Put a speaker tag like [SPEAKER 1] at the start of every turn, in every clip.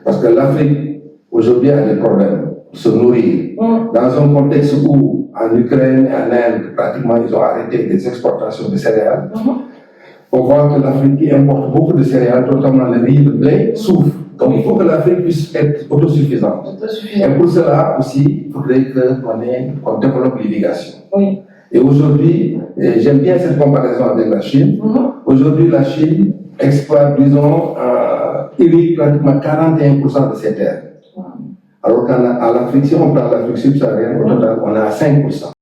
[SPEAKER 1] Parce que l'Afrique, aujourd'hui, a des problèmes pour se nourrir. Dans un contexte où, en Ukraine et en Inde, pratiquement, ils ont arrêté les exportations de céréales, on voit que l'Afrique qui importe beaucoup de céréales, notamment le riz, le blé, souffre. Donc il faut que l'Afrique puisse être autosuffisante. Et pour cela aussi, il faudrait qu'on développe l'irrigation. Oui. Et aujourd'hui, j'aime bien cette comparaison avec la Chine. Aujourd'hui, la Chine exploite, disons, irrigue pratiquement 41% de ses terres. Alors qu'à l'Afrique, si on prend l'Afrique subsaharienne, au total, on est à 5%.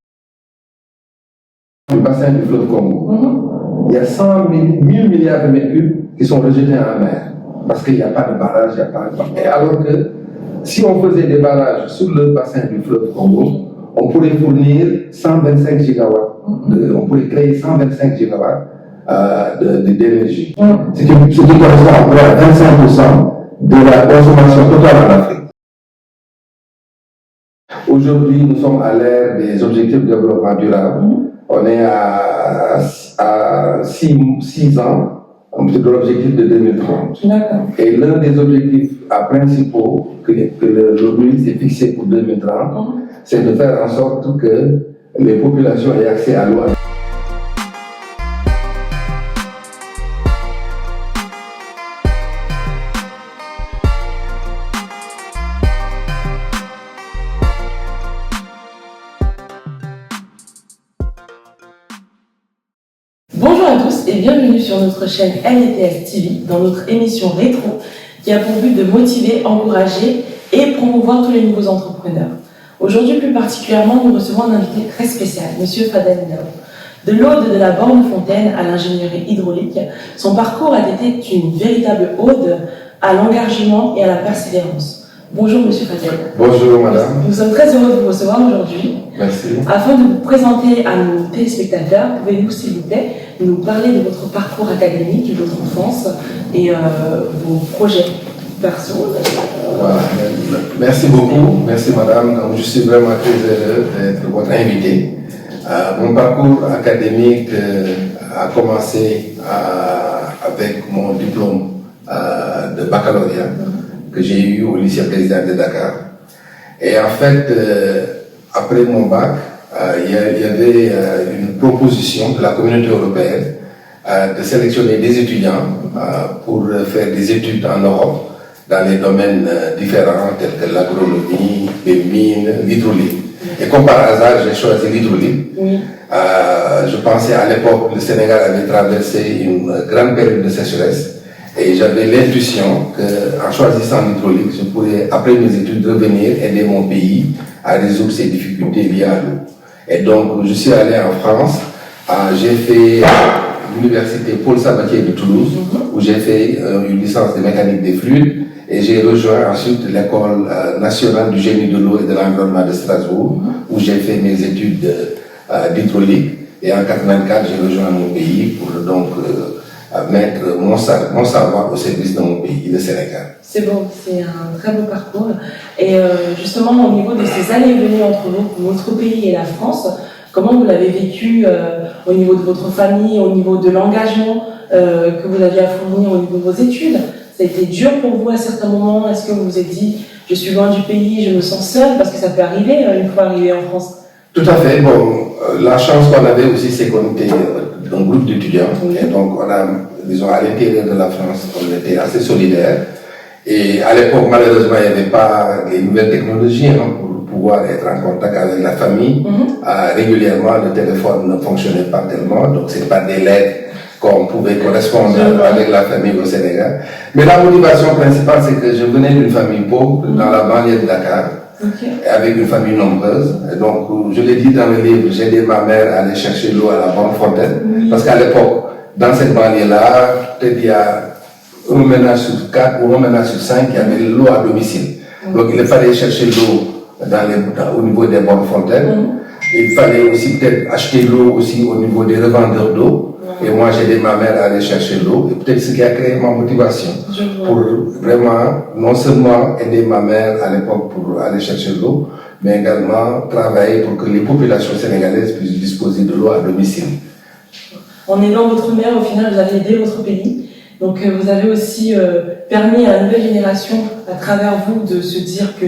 [SPEAKER 1] Le bassin du fleuve Congo, il y a 100 000 milliards de mètres cubes qui sont rejetés en mer. Parce qu'il n'y a pas de barrage, il n'y a pas de... Et alors que si on faisait des barrages sur le bassin du fleuve Congo, on pourrait fournir 125 gigawatts, on pourrait créer 125 gigawatts d'énergie. Ce qui correspond à 25% de la consommation totale en Afrique. Aujourd'hui, nous sommes à l'ère des objectifs de développement durable. On est à 6 ans de l'objectif de 2030. Et l'un des objectifs principaux que l'ONU s'est fixé pour 2030, c'est de faire en sorte que les populations aient accès à l'eau.
[SPEAKER 2] Bonjour à tous et bienvenue sur notre chaîne LETS TV dans notre émission Rétro qui a pour but de motiver, encourager et promouvoir tous les nouveaux entrepreneurs. Aujourd'hui plus particulièrement, nous recevons un invité très spécial, Monsieur Fadel Ndao. De l'aude de la borne fontaine à l'ingénierie hydraulique, son parcours a été une véritable ode à l'engagement et à la persévérance. Bonjour Monsieur Fadel.
[SPEAKER 1] Bonjour Madame.
[SPEAKER 2] Nous sommes très heureux de vous recevoir aujourd'hui.
[SPEAKER 1] Merci.
[SPEAKER 2] Afin de vous présenter à nos téléspectateurs, pouvez-vous s'il vous plaît nous parler de votre parcours académique, de votre enfance et vos projets perso?
[SPEAKER 1] Voilà. Merci beaucoup, merci Madame. Donc, je suis vraiment très heureux d'être votre invité. Mon parcours académique a commencé avec mon diplôme de baccalauréat que j'ai eu au lycée président de Dakar. Et en fait, après mon bac, il y avait une proposition de la communauté européenne de sélectionner des étudiants pour faire des études en Europe dans les domaines différents tels que l'agronomie, les mines, l'hydraulique. Et comme par hasard, j'ai choisi l'hydraulique. Je pensais à l'époque que le Sénégal avait traversé une grande période de sécheresse. Et j'avais l'intuition qu'en choisissant l'hydraulique, je pourrais, après mes études, revenir aider mon pays à résoudre ses difficultés liées à l'eau. Et donc, je suis allé en France, j'ai fait l'université Paul Sabatier de Toulouse, où j'ai fait une licence de mécanique des fluides, et j'ai rejoint ensuite l'école nationale du génie de l'eau et de l'environnement de Strasbourg, où j'ai fait mes études d'hydraulique. Et en 1984, j'ai rejoint mon pays pour donc mettre mon savoir au service de mon pays, le Sénégal.
[SPEAKER 2] C'est beau, c'est un très beau parcours. Et justement, au niveau de ces années venues entre votre pays et la France, comment vous l'avez vécu au niveau de votre famille, au niveau de l'engagement que vous aviez à fournir au niveau de vos études? Ça a été dur pour vous à certains moments? Est-ce que vous vous êtes dit, je suis loin du pays, je me sens seule? Parce que ça peut arriver une fois arrivé en France.
[SPEAKER 1] Tout à fait. Bon, la chance qu'on avait aussi, c'est qu'on était un groupe d'étudiants. Et donc, on a, disons, à l'intérieur de la France, on était assez solidaires. Et à l'époque, malheureusement, il n'y avait pas les nouvelles technologies pour pouvoir être en contact avec la famille. Régulièrement, le téléphone ne fonctionnait pas tellement, donc c'est pas des lettres qu'on pouvait correspondre avec la famille au Sénégal. Mais la motivation principale, c'est que je venais d'une famille pauvre dans la banlieue de Dakar. Avec une famille nombreuse. Et donc, je l'ai dit dans le livre, j'ai aidé ma mère à aller chercher l'eau à la borne fontaine. Parce qu'à l'époque, dans cette banlieue-là, peut-être il y a un ménage sur 4 ou un ménage sur 5 qui avait l'eau à domicile. Donc, il fallait chercher l'eau au niveau des bornes fontaines. Il fallait aussi peut-être acheter l'eau aussi au niveau des revendeurs d'eau. Et moi, j'ai aidé ma mère à aller chercher l'eau. Et peut-être ce qui a créé ma motivation pour vraiment, non seulement aider ma mère à l'époque pour aller chercher l'eau, mais également travailler pour que les populations sénégalaises puissent disposer de l'eau à domicile.
[SPEAKER 2] En aidant votre mère, au final, vous avez aidé votre pays. Donc vous avez aussi permis à la nouvelle génération, à travers vous, de se dire que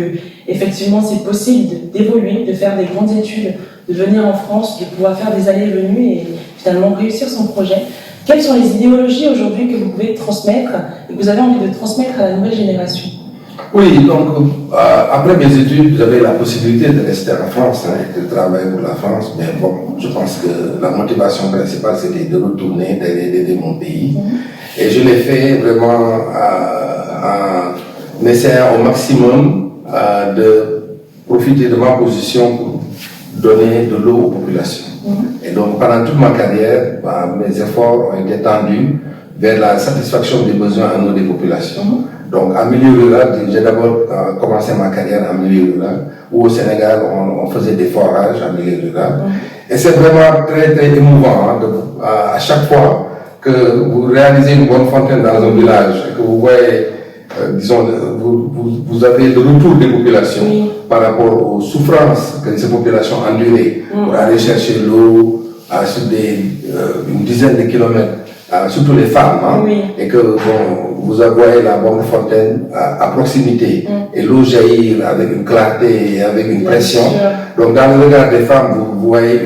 [SPEAKER 2] effectivement c'est possible d'évoluer, de faire des grandes études, de venir en France, de pouvoir faire des allées et venues et finalement réussir son projet. Quelles sont les idéologies aujourd'hui que vous pouvez transmettre et que vous avez envie de transmettre à la nouvelle génération?
[SPEAKER 1] Oui, donc après mes études, j'avais la possibilité de rester en France et de travailler pour la France, mais bon, je pense que la motivation principale c'était de retourner, d'aider mon pays. Et je l'ai fait vraiment en essayant au maximum de profiter de ma position pour donner de l'eau aux populations. Et donc pendant toute ma carrière, mes efforts ont été tendus vers la satisfaction des besoins en eau des populations. Donc en milieu rural, j'ai d'abord commencé ma carrière en milieu rural, où au Sénégal on faisait des forages en milieu rural. Et c'est vraiment très très émouvant à chaque fois que vous réalisez une bonne fontaine dans un village et que vous voyez, disons, vous avez le retour des populations par rapport aux souffrances que ces populations enduraient pour aller chercher l'eau sur une dizaine de kilomètres, surtout les femmes, et que bon, vous voyez la bonne fontaine à proximité et l'eau jaillir avec une clarté et avec une pression. Donc dans le regard des femmes, vous voyez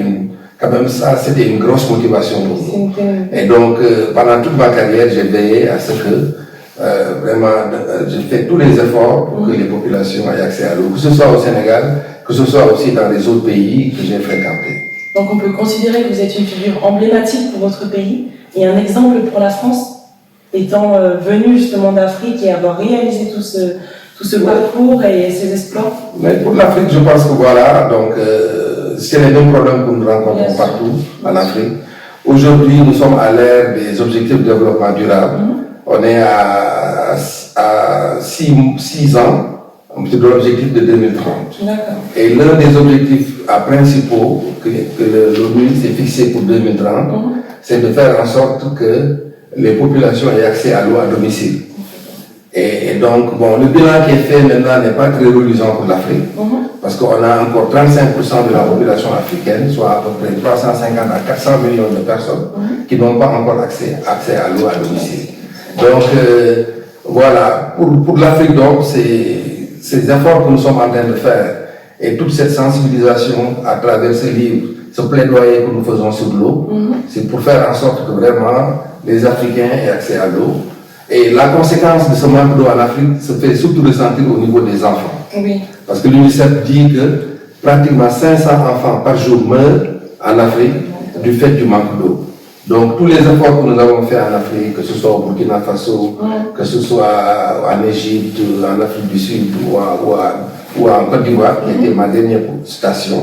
[SPEAKER 1] quand même ça, c'était une grosse motivation pour nous. Et donc pendant toute ma carrière, j'ai veillé à ce que vraiment, j'ai fait tous les efforts pour que les populations aient accès à l'eau, que ce soit au Sénégal, que ce soit aussi dans les autres pays que j'ai fréquentés. Donc
[SPEAKER 2] on peut considérer que vous êtes une figure emblématique pour votre pays et un exemple pour la France, étant venu justement d'Afrique et avoir réalisé tout ce parcours et ces exploits.
[SPEAKER 1] Mais pour l'Afrique, je pense que voilà, donc c'est les mêmes problèmes que nous rencontrons partout en Afrique. Aujourd'hui, nous sommes à l'ère des objectifs de développement durable. On est à 6 ans de l'objectif de 2030. Et l'un des objectifs principaux que l'ONU s'est fixé pour 2030, c'est de faire en sorte que les populations aient accès à l'eau à domicile. Et donc, bon, le bilan qui est fait maintenant n'est pas très reluisant pour l'Afrique, parce qu'on a encore 35% de la population africaine, soit à peu près 350 à 400 millions de personnes, qui n'ont pas encore accès à l'eau à domicile. Donc, voilà, pour l'Afrique, donc, ces efforts que nous sommes en train de faire et toute cette sensibilisation à travers ce livre, ce plaidoyer que nous faisons sur l'eau, c'est pour faire en sorte que vraiment les Africains aient accès à l'eau. Et la conséquence de ce manque d'eau en Afrique se fait surtout ressentir au niveau des enfants. Parce que l'UNICEF dit que pratiquement 500 enfants par jour meurent en Afrique du fait du manque d'eau. Donc tous les efforts que nous avons faits en Afrique, que ce soit au Burkina Faso, que ce soit en Égypte, en Afrique du Sud ou en Côte d'Ivoire, qui était ma dernière station,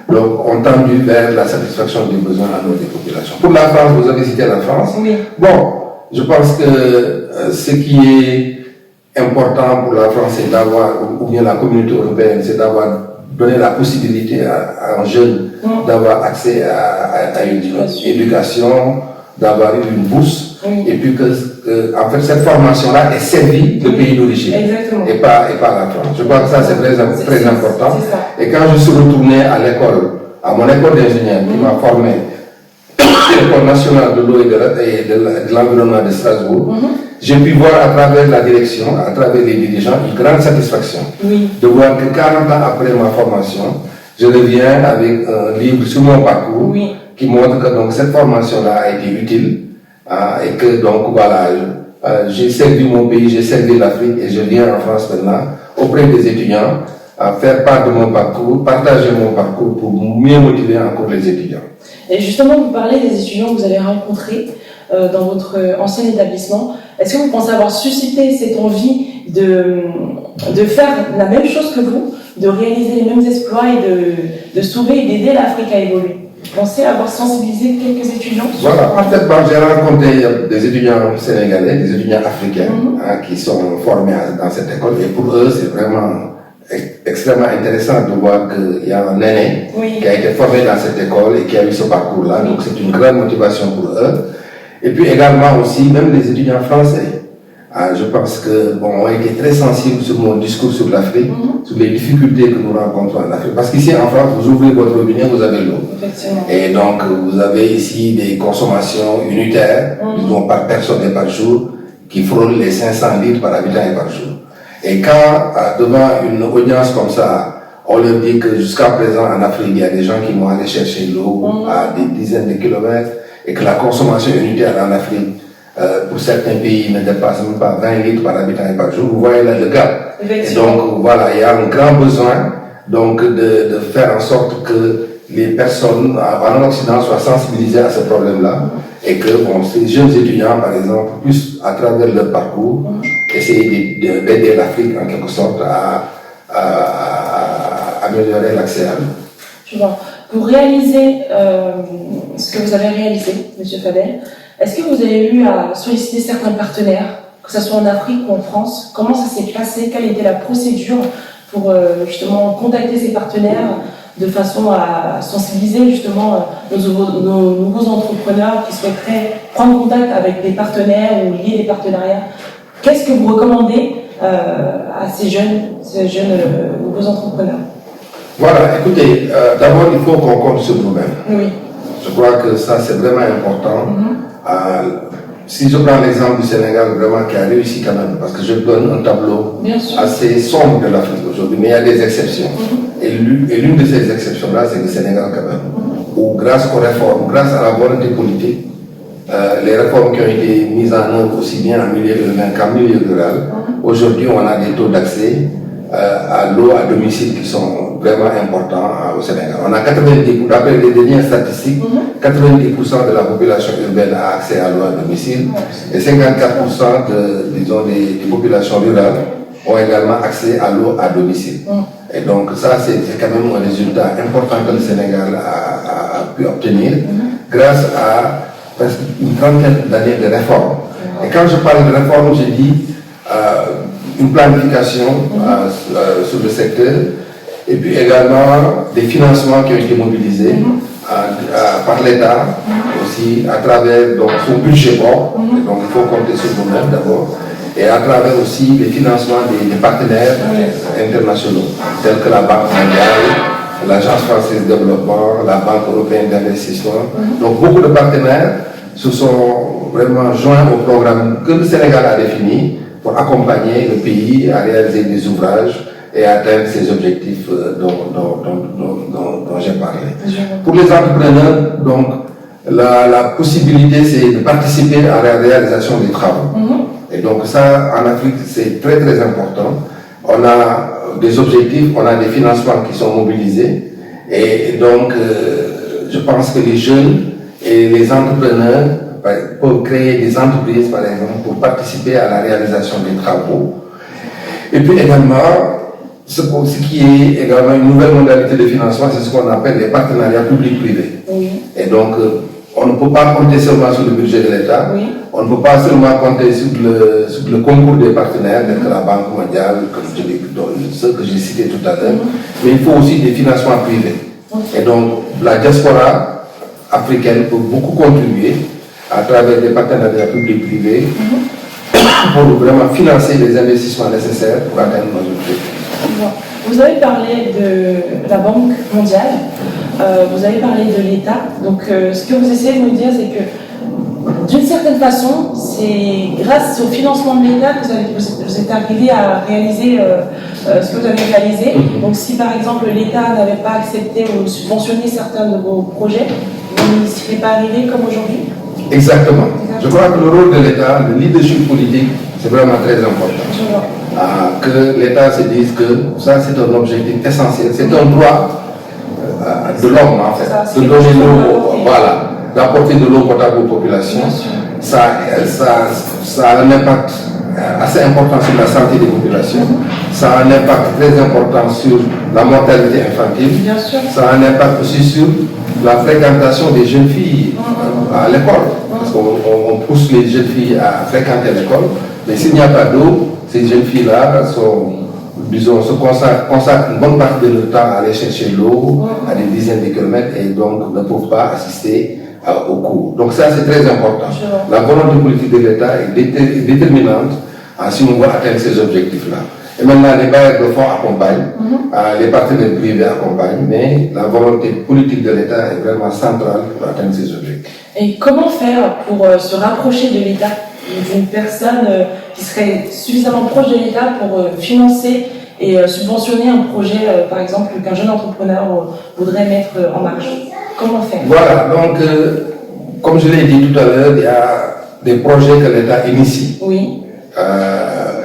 [SPEAKER 1] donc ont tendu vers la satisfaction des besoins en eau des populations. Pour la France, vous avez cité la France. Bon, je pense que ce qui est important pour la France, c'est d'avoir, ou bien la communauté européenne, c'est d'avoir donné la possibilité à un jeune d'avoir accès à une éducation, d'avoir une bourse, et puis que en fait cette formation-là est servie le pays d'origine et pas la France. Je crois que ça c'est très important. Et quand je suis retourné à mon école d'ingénieur qui m'a formé, l'École nationale de l'eau et de l'environnement de Strasbourg, j'ai pu voir à travers la direction, à travers les dirigeants, une grande satisfaction de voir que 40 ans après ma formation, je reviens avec un livre sur mon parcours qui montre que donc, cette formation-là a été utile et que donc voilà, j'ai servi mon pays, j'ai servi l'Afrique et je viens en France maintenant auprès des étudiants à faire part de mon parcours, partager mon parcours pour mieux motiver encore les étudiants.
[SPEAKER 2] Et justement, vous parlez des étudiants que vous avez rencontrés dans votre ancien établissement. Est-ce que vous pensez avoir suscité cette envie de faire la même chose que vous, de réaliser les mêmes exploits et de sauver et d'aider l'Afrique à évoluer? Vous pensez avoir sensibilisé quelques étudiants?
[SPEAKER 1] Voilà, en fait, j'ai rencontré des étudiants sénégalais, des étudiants africains qui sont formés dans cette école et pour eux, c'est vraiment extrêmement intéressant de voir qu'il y a un aîné qui a été formé dans cette école et qui a eu ce parcours-là. Donc c'est une grande motivation pour eux. Et puis également aussi, même les étudiants français, je pense que ont été très sensibles sur mon discours sur l'Afrique, sur les difficultés que nous rencontrons en Afrique. Parce qu'ici en France, vous ouvrez votre robinet, vous avez l'eau. Et donc vous avez ici des consommations unitaires, disons par personne et par jour. qui frôle les 500 litres par habitant et par jour. Et quand, devant une audience comme ça, on leur dit que jusqu'à présent en Afrique, il y a des gens qui vont aller chercher l'eau à des dizaines de kilomètres et que la consommation unitaire en Afrique, pour certains pays, ne dépasse même pas 20 litres par habitant et par jour. Vous voyez là le gap. Et donc, voilà, il y a un grand besoin donc, de faire en sorte que les personnes en Occident soient sensibilisées à ce problème-là et que ces jeunes étudiants, par exemple, puissent, à travers leur parcours, essayer d'aider l'Afrique en quelque sorte à améliorer l'accès à l'eau.
[SPEAKER 2] Je vois. Pour réaliser ce que vous avez réalisé, M. Fadel, est-ce que vous avez eu à solliciter certains partenaires, que ce soit en Afrique ou en France? Comment ça s'est passé? Quelle était la procédure pour justement contacter ces partenaires de façon à sensibiliser justement nos nouveaux entrepreneurs qui souhaiteraient prendre contact avec des partenaires ou lier des partenariats? Qu'est-ce que vous recommandez à ces jeunes nouveaux entrepreneurs?
[SPEAKER 1] Voilà, écoutez, d'abord il faut qu'on compte sur nous-mêmes.
[SPEAKER 2] Oui.
[SPEAKER 1] Je crois que ça c'est vraiment important. Si je prends l'exemple du Sénégal, vraiment qui a réussi quand même, parce que je donne un tableau assez sombre de l'Afrique aujourd'hui, mais il y a des exceptions. Et l'une de ces exceptions-là, c'est le Sénégal quand même, où grâce aux réformes, grâce à la volonté politique, les réformes qui ont été mises en œuvre aussi bien en milieu urbain qu'en milieu rural, aujourd'hui on a des taux d'accès à l'eau à domicile qui sont vraiment importants au Sénégal. On a 90%, d'après les dernières statistiques, 90% de la population urbaine a accès à l'eau à domicile et 54% des populations rurales ont également accès à l'eau à domicile. Et donc ça c'est quand même un résultat important que le Sénégal a pu obtenir grâce à presque une trentaine d'années de réformes. Et quand je parle de réformes, je dis une planification sur le secteur et puis également des financements qui ont été mobilisés par l'État aussi à travers donc, son budget propre. Donc il faut compter sur nous-mêmes d'abord et à travers aussi les financements des partenaires internationaux tels que la Banque mondiale, l'Agence française de développement, la Banque européenne d'investissement. Donc beaucoup de partenaires se sont vraiment joints au programme que le Sénégal a défini pour accompagner le pays à réaliser des ouvrages et à atteindre ces objectifs dont j'ai parlé. Pour les entrepreneurs, donc, la possibilité c'est de participer à la réalisation des travaux. Et donc ça, en Afrique, c'est très très important. On a des objectifs, on a des financements qui sont mobilisés. Et donc, je pense que les jeunes et les entrepreneurs peuvent créer des entreprises, par exemple, pour participer à la réalisation des travaux. Et puis également, ce qui est également une nouvelle modalité de financement, c'est ce qu'on appelle les partenariats publics-privés. Et donc, on ne peut pas compter seulement sur le budget de l'État, on ne peut pas seulement compter sur le concours des partenaires, tels que la Banque mondiale, ceux que j'ai cités tout à l'heure, mais il faut aussi des financements privés. Et donc, la diaspora africaine peut beaucoup contribuer à travers des partenariats publics-privés pour vraiment financer les investissements nécessaires pour atteindre nos objectifs.
[SPEAKER 2] Vous avez parlé de la Banque mondiale, vous avez parlé de l'État. Donc, ce que vous essayez de nous dire, c'est que d'une certaine façon, c'est grâce au financement de l'État que vous êtes arrivé à réaliser ce que vous avez réalisé. Donc, si par exemple l'État n'avait pas accepté ou subventionné certains de vos projets, vous n'y seriez pas arrivé comme aujourd'hui?
[SPEAKER 1] Exactement. Je crois que le rôle de l'État, le leadership politique, c'est vraiment très important. Que l'État se dise que ça c'est un objectif essentiel, c'est un droit de l'homme en fait, de donner l'eau, voilà, d'apporter de l'eau potable aux populations. Ça a un impact assez important sur la santé des populations, ça a un impact très important sur la mortalité infantile, ça a un impact aussi sur la fréquentation des jeunes filles à l'école, parce qu'on pousse les jeunes filles à fréquenter l'école, mais s'il n'y a pas d'eau, ces jeunes filles-là se consacrent une bonne partie de leur temps à aller chercher l'eau à des dizaines de kilomètres et donc ne peuvent pas assister au cours. Donc ça c'est très important. La volonté politique de l'État est déterminante si on veut atteindre ces objectifs-là. Et maintenant les bailleurs de fonds accompagnent, les partenaires privés accompagnent, mais la volonté politique de l'État est vraiment centrale pour atteindre ces objectifs.
[SPEAKER 2] Et comment faire pour se rapprocher de l'État d'une personne qui serait suffisamment proche de l'État pour financer et subventionner un projet, par exemple, qu'un jeune entrepreneur voudrait mettre en marche? Comment faire?
[SPEAKER 1] Voilà, donc, comme je l'ai dit tout à l'heure, il y a des projets que l'État initie.
[SPEAKER 2] Oui.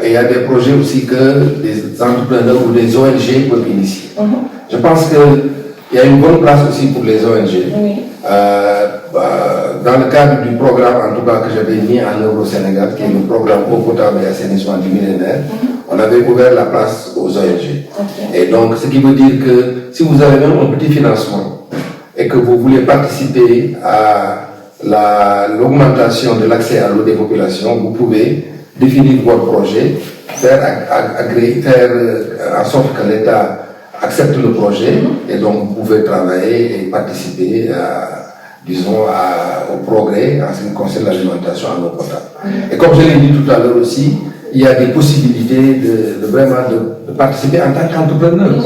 [SPEAKER 1] Et il y a des projets aussi que des entrepreneurs ou des ONG peuvent initier. Je pense qu'il y a une bonne place aussi pour les ONG.
[SPEAKER 2] Oui.
[SPEAKER 1] Dans le cadre du programme, en tout cas, que j'avais mis en œuvre au Sénégal, qui est le programme Eau potable et assainissement du millénaire, on avait ouvert la place aux ONG. Et donc, ce qui veut dire que si vous avez même un petit financement et que vous voulez participer à l'augmentation de l'accès à l'eau des populations, vous pouvez définir votre projet, faire en sorte que l'État accepte le projet, et donc vous pouvez travailler et participer au progrès en ce qui concerne l'alimentation en eau potable. Et comme je l'ai dit tout à l'heure aussi, il y a des possibilités de participer en tant qu'entrepreneur.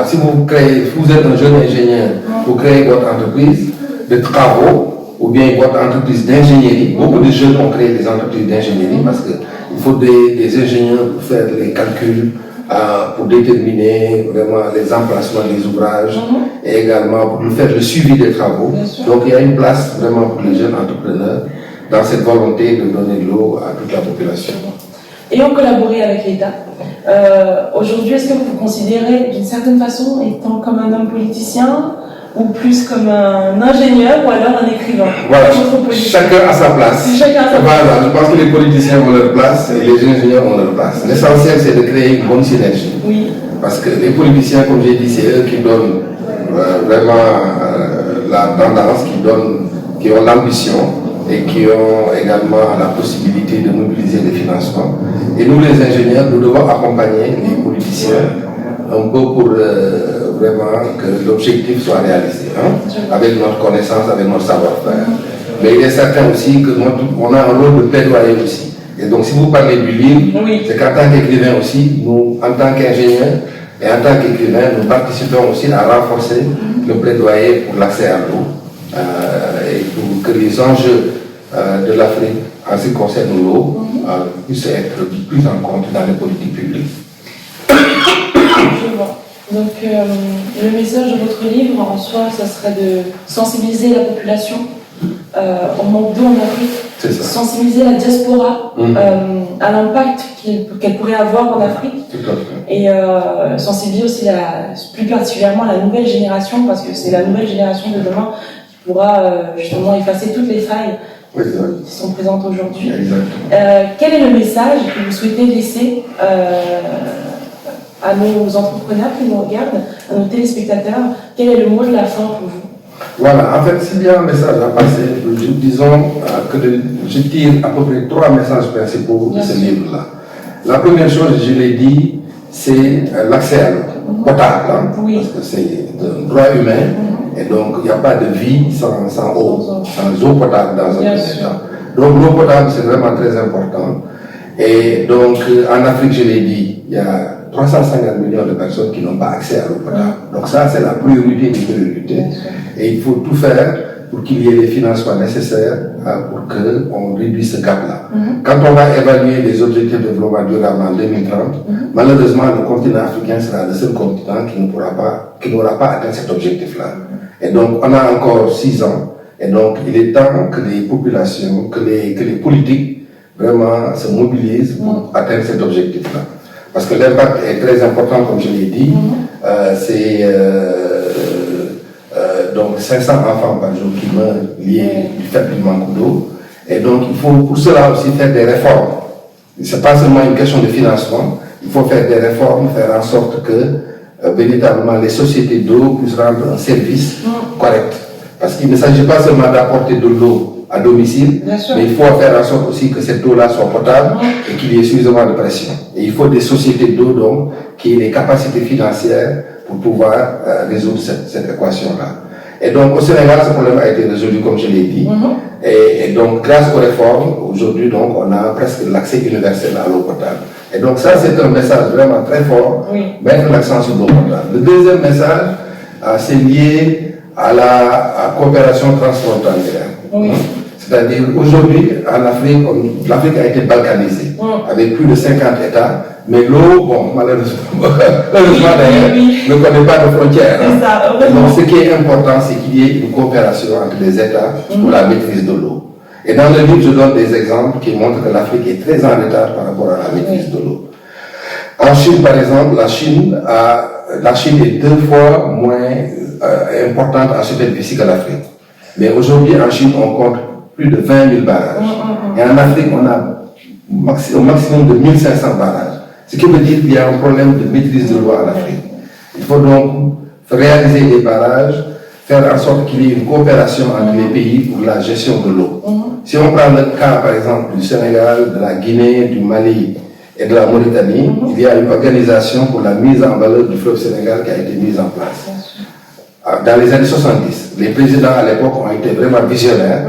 [SPEAKER 1] Si vous êtes un jeune ingénieur, vous créez votre entreprise de travaux, ou bien votre entreprise d'ingénierie. Beaucoup de jeunes ont créé des entreprises d'ingénierie parce qu'il faut des ingénieurs pour faire les calculs, pour déterminer vraiment les emplacements des ouvrages et également pour faire le suivi des travaux. Donc il y a une place vraiment pour les jeunes entrepreneurs dans cette volonté de donner de l'eau à toute la population.
[SPEAKER 2] Ayant collaboré avec l'État, aujourd'hui, est-ce que vous vous considérez d'une certaine façon étant comme un homme politicien ou plus comme un ingénieur ou alors un écrivain?
[SPEAKER 1] Voilà, chacun a sa place. Voilà, je pense que les politiciens ont leur place et les ingénieurs ont leur place. L'essentiel, c'est de créer une bonne synergie.
[SPEAKER 2] Oui.
[SPEAKER 1] Parce que les politiciens, comme j'ai dit, c'est eux qui donnent vraiment la tendance, qui ont l'ambition et qui ont également la possibilité de mobiliser les financements. Et nous, les ingénieurs, nous devons accompagner les politiciens un peu pour vraiment que l'objectif soit réalisé, avec notre connaissance, avec notre savoir-faire. Mais il est certain aussi que on a un rôle de plaidoyer aussi. Et donc, si vous parlez du livre, c'est qu'en tant qu'écrivain aussi, nous, en tant qu'ingénieurs et en tant qu'écrivain, nous participons aussi à renforcer le plaidoyer pour l'accès à l'eau et pour que les enjeux de l'Afrique, en ce qui concerne l'eau, puissent être pris en compte dans les politiques publiques.
[SPEAKER 2] Je vois. Donc, le message de votre livre, en soi, ça serait de sensibiliser la population au manque d'eau en Afrique, sensibiliser la diaspora à l'impact qu'elle pourrait avoir en Afrique, et sensibiliser aussi plus particulièrement la nouvelle génération, parce que c'est la nouvelle génération de demain qui pourra justement effacer toutes les failles qui sont présentes aujourd'hui. Quel est le message que vous souhaitez laisser à nos entrepreneurs qui nous regardent, à nos téléspectateurs? Quel est le mot de la fin pour vous?
[SPEAKER 1] Voilà, en fait, s'il y a un message à passer, disons que je tire à peu près 3 messages principaux de ce livre-là. La première chose, je l'ai dit, c'est l'accès à l'eau potable, parce que c'est un droit humain, et donc il n'y a pas de vie sans eau potable dans un État. Donc l'eau potable, c'est vraiment très important. Et donc, en Afrique, je l'ai dit, il y a 350 millions de personnes qui n'ont pas accès à l'eau potable. Donc ça, c'est la priorité des priorités. Et il faut tout faire pour qu'il y ait les financements nécessaires pour qu'on réduise ce gap-là. Quand on va évaluer les objectifs de développement durable en 2030, malheureusement, le continent africain sera le seul continent qui n'aura pas atteint cet objectif-là. Et donc, on a encore 6 ans. Et donc, il est temps que les populations, que les politiques, vraiment se mobilisent pour atteindre cet objectif-là. Parce que l'impact est très important, comme je l'ai dit. C'est donc 500 enfants par jour qui meurent liés du fait du manque d'eau. Et donc, il faut pour cela aussi faire des réformes. Ce n'est pas seulement une question de financement. Il faut faire des réformes, faire en sorte que véritablement les sociétés d'eau puissent rendre un service correct. Parce qu'il ne s'agit pas seulement d'apporter de l'eau à domicile, mais il faut faire en sorte aussi que cette eau-là soit potable et qu'il y ait suffisamment de pression. Et il faut des sociétés d'eau donc qui aient les capacités financières pour pouvoir résoudre cette équation-là. Et donc au Sénégal, ce problème a été résolu comme je l'ai dit. Et donc grâce aux réformes, aujourd'hui donc on a presque l'accès universel à l'eau potable. Et donc ça c'est un message vraiment très fort, mettre l'accent sur l'eau potable. Le deuxième message, c'est lié à la coopération transfrontalière. C'est-à-dire, aujourd'hui, en Afrique, l'Afrique a été balkanisée, avec plus de 50 États, mais l'eau, bon, malheureusement d'ailleurs, ne connaît pas de frontières. Donc, ce qui est important, c'est qu'il y ait une coopération entre les États pour la maîtrise de l'eau. Et dans le livre, je donne des exemples qui montrent que l'Afrique est très en retard par rapport à la maîtrise de l'eau. En Chine, par exemple, la Chine est 2 fois moins importante en superficie que l'Afrique. Mais aujourd'hui, en Chine, on compte plus de 20 000 barrages. Et en Afrique, on a au maximum de 1500 barrages. Ce qui veut dire qu'il y a un problème de maîtrise de l'eau en Afrique. Il faut donc réaliser des barrages, faire en sorte qu'il y ait une coopération entre les pays pour la gestion de l'eau. Si on prend le cas, par exemple, du Sénégal, de la Guinée, du Mali et de la Mauritanie, il y a une organisation pour la mise en valeur du fleuve Sénégal qui a été mise en place. Dans les années 70, les présidents à l'époque ont été vraiment visionnaires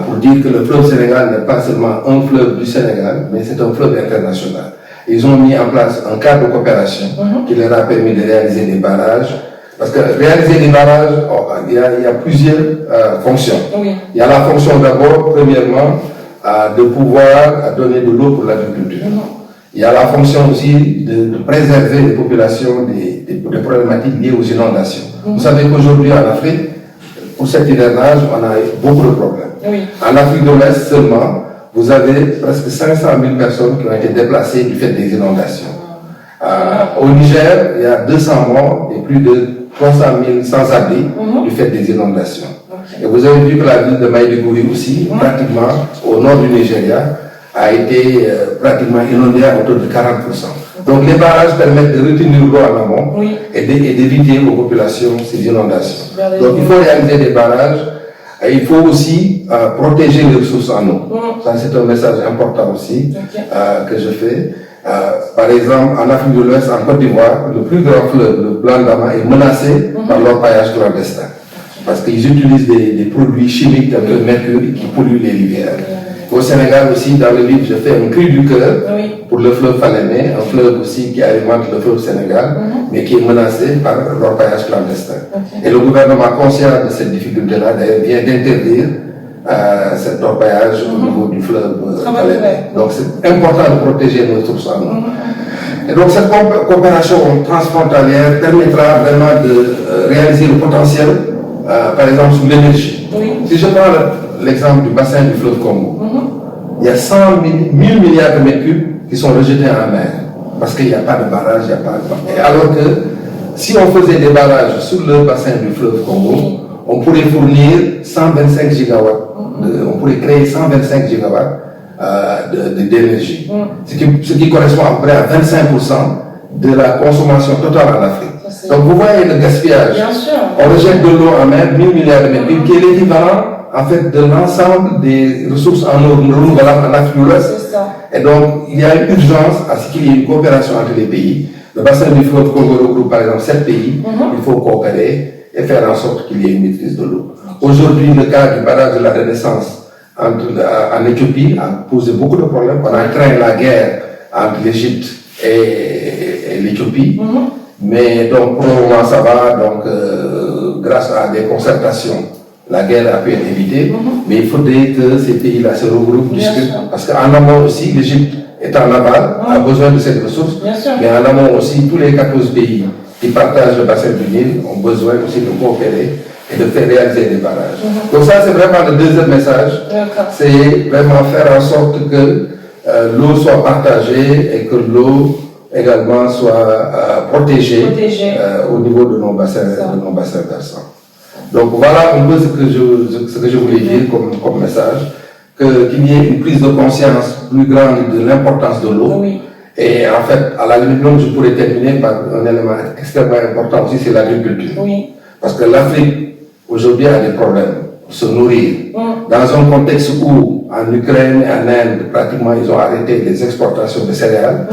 [SPEAKER 1] pour dire que le fleuve Sénégal n'est pas seulement un fleuve du Sénégal, mais c'est un fleuve international. Ils ont mis en place un cadre de coopération qui leur a permis de réaliser des barrages. Parce que réaliser des barrages, il y a plusieurs fonctions. Il y a la fonction d'abord, premièrement, de pouvoir donner de l'eau pour l'agriculture. Il y a la fonction aussi de préserver les populations des problématiques liées aux inondations. Vous savez qu'aujourd'hui en Afrique, pour cet hivernage, on a beaucoup de problèmes. En Afrique de l'Ouest seulement, vous avez presque 500 000 personnes qui ont été déplacées du fait des inondations. Au Niger, il y a 200 morts et plus de 300 000 sans-abri du fait des inondations. Et vous avez vu que la ville de Maïdougouri aussi, pratiquement au nord du Nigeria, a été pratiquement inondée à hauteur de 40%. Donc les barrages permettent de retenir l'eau en amont et d'éviter aux populations ces inondations. Donc il faut réaliser des barrages. Et il faut aussi protéger les ressources en eau. Ça, c'est un message important aussi que je fais. Par exemple, en Afrique de l'Ouest, en Côte d'Ivoire, le plus grand fleuve, le Plan d'Ama, est menacé par l'orpaillage clandestin. Parce qu'ils utilisent des produits chimiques tels que le mercure qui polluent les rivières. Au Sénégal aussi, dans le livre, je fais un cri du cœur pour le fleuve Falémé, un fleuve aussi qui alimente le fleuve Sénégal, mais qui est menacé par l'orpaillage clandestin. Et le gouvernement, conscient de cette difficulté-là, d'ailleurs, vient d'interdire cet orpaillage au niveau du fleuve Falémé. Donc c'est important de protéger nos ressources en eau. Et donc cette coopération transfrontalière permettra vraiment de réaliser le potentiel, par exemple, sur l'énergie. Si je prends l'exemple du bassin du fleuve Congo, il y a 1000 milliards de mètres cubes qui sont rejetés en mer, parce qu'il n'y a pas de barrage, il n'y a pas de... Et alors que si on faisait des barrages sur le bassin du fleuve Congo, on pourrait fournir 125 gigawatts, on pourrait créer 125 gigawatts d'énergie, ce qui correspond à peu près à 25% de la consommation totale en Afrique. Donc vous voyez le gaspillage. On rejette de l'eau en mer, 1000 milliards de mètres cubes, qui est l'équivalent en fait de l'ensemble des ressources en eau renouvelables en Afrique de l'Ouest. Et donc il y a une urgence à ce qu'il y ait une coopération entre les pays. Le bassin du fleuve Congo regroupe par exemple 7 pays. Il faut coopérer et faire en sorte qu'il y ait une maîtrise de l'eau. Aujourd'hui, le cas du barrage de la Renaissance en Éthiopie a posé beaucoup de problèmes. On a craint la guerre entre l'Égypte et l'Éthiopie. Mais donc pour le moment ça va, donc grâce à des concertations, la guerre a pu être évitée, mais il faudrait que ces pays-là se regroupent, discutent, parce qu'en amont aussi, l'Égypte est en aval, a besoin de cette ressource, mais en amont aussi, tous les 14 pays qui partagent le bassin du Nil ont besoin aussi de coopérer et de faire réaliser des barrages. Donc ça, c'est vraiment le deuxième message, c'est vraiment faire en sorte que l'eau soit partagée et que l'eau également soit protégée au niveau de nos bassins versants. Donc voilà un peu ce que je voulais dire comme message, qu'il y ait une prise de conscience plus grande de l'importance de l'eau. Et en fait, à la limite, je pourrais terminer par un élément extrêmement important aussi, c'est l'agriculture. Parce que l'Afrique, aujourd'hui, a des problèmes pour se nourrir. Dans un contexte où, en Ukraine et en Inde, pratiquement, ils ont arrêté les exportations de céréales,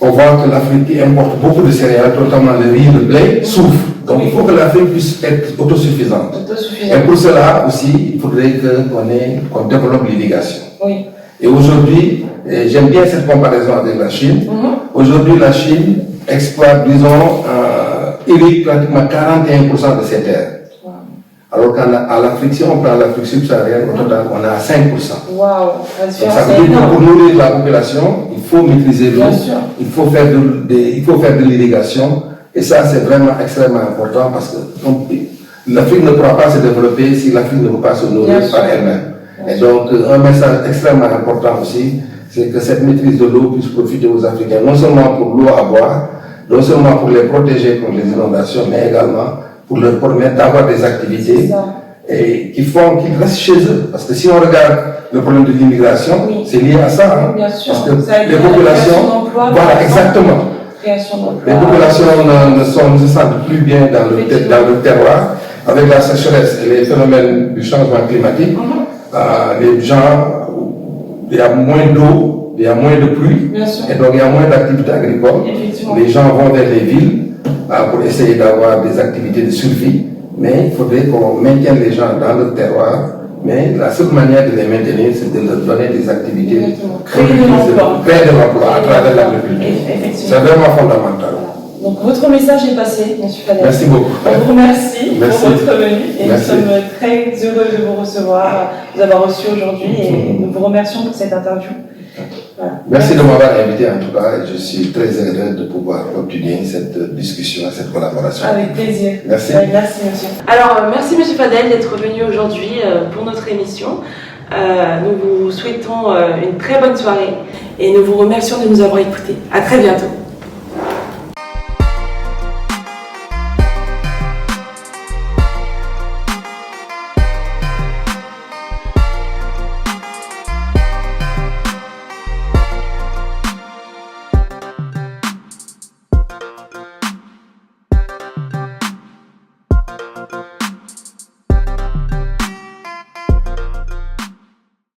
[SPEAKER 1] on voit que l'Afrique qui importe beaucoup de céréales, notamment le riz, le blé, souffre. Donc il faut que l'Afrique puisse être autosuffisante. Et pour cela aussi, il faudrait qu'on développe l'irrigation. Et aujourd'hui, j'aime bien cette comparaison avec la Chine. Aujourd'hui, la Chine exploite, disons, irrigue pratiquement 41% de ses terres. Alors qu'à l'Afrique, si on prend l'Afrique subsaharienne, au total, on est à 5%.
[SPEAKER 2] Waouh,
[SPEAKER 1] donc ça veut dire que pour nourrir la population, il faut maîtriser l'eau, il faut faire de l'irrigation, et ça c'est vraiment extrêmement important parce que l'Afrique ne pourra pas se développer si l'Afrique ne peut pas se nourrir par elle-même. Et donc un message extrêmement important aussi, c'est que cette maîtrise de l'eau puisse profiter aux Africains, non seulement pour l'eau à boire, non seulement pour les protéger contre les inondations, mais également pour leur permettre d'avoir des activités et qui font qu'ils restent chez eux. Parce que si on regarde le problème de l'immigration, c'est lié à ça. Hein,
[SPEAKER 2] bien sûr.
[SPEAKER 1] Parce que les populations, voilà, exactement. Les populations ne se sentent plus bien dans le terroir. Avec la sécheresse et les phénomènes du changement climatique, les gens, il y a moins d'eau, il y a moins de pluie, et donc il y a moins d'activités agricoles. Les gens vont vers les villes pour essayer d'avoir des activités de survie, mais il faudrait qu'on maintienne les gens dans le terroir. Mais la seule manière de les maintenir, c'est de leur donner des activités, créer de l'emploi à travers l'agriculture. C'est vraiment fondamental.
[SPEAKER 2] Donc votre message est passé, M. Fadel.
[SPEAKER 1] Merci beaucoup.
[SPEAKER 2] On vous remercie pour votre venue et nous sommes très heureux de vous recevoir, de vous avoir reçu aujourd'hui et nous vous remercions pour cette interview. Voilà.
[SPEAKER 1] Merci de m'avoir invité en tout cas. Je suis très heureux de pouvoir continuer cette discussion, cette collaboration.
[SPEAKER 2] Avec plaisir.
[SPEAKER 1] Merci.
[SPEAKER 2] Merci, monsieur. Alors, merci, M. Fadel, d'être venu aujourd'hui pour notre émission. Nous vous souhaitons une très bonne soirée et nous vous remercions de nous avoir écoutés. À très bientôt.